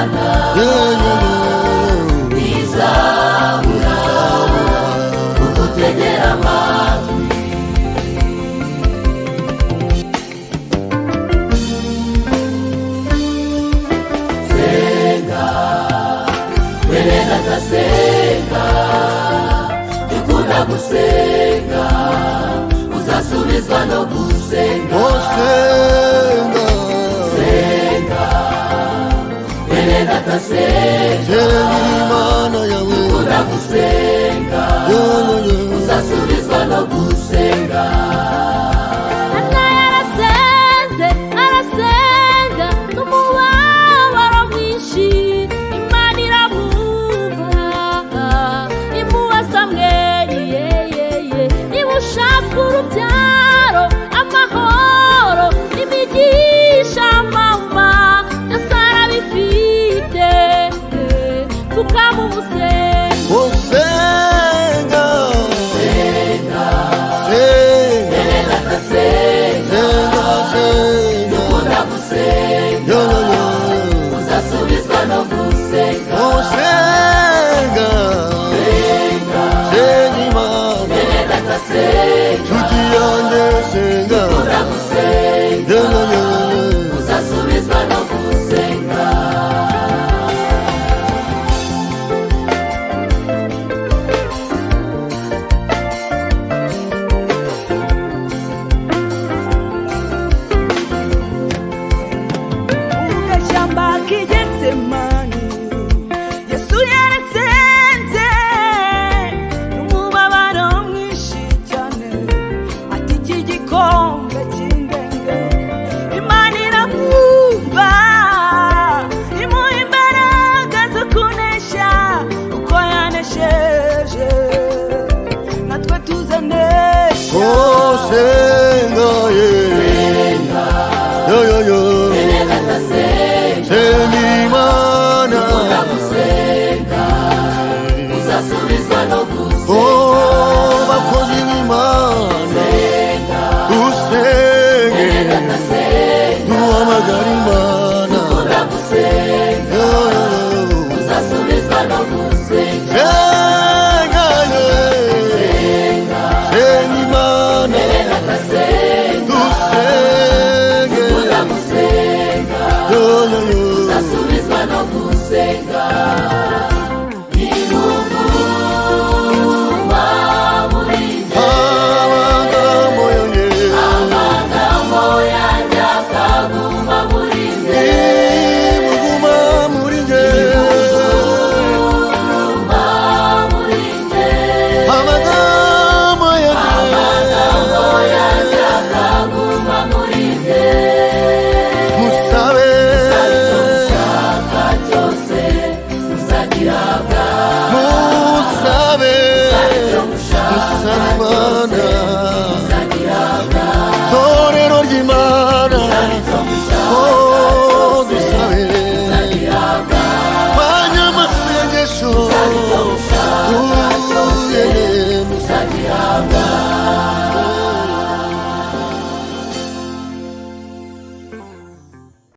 Imana ntizabura kugutegera amatwi. Senga mwene data senga, dukunda gusenga uzasubizwa no gusenga. Senga Senga mwene data senga, Imana yawe dukunda gusenga uzasubizwa no gusenga. Arasenga n'umubabaro mwinshi, Imana iramwumva imuha Samweli. Niba ushaka urubyaro, amahoro n'imigisha mama, byose arabifite, tukamumusenga. Senga Senga Senga mwene data senga, dukunda gusenga uzasubizwa no gusenga. Senga Senga Senga Imana mwene data senga, nshuti yanjye senga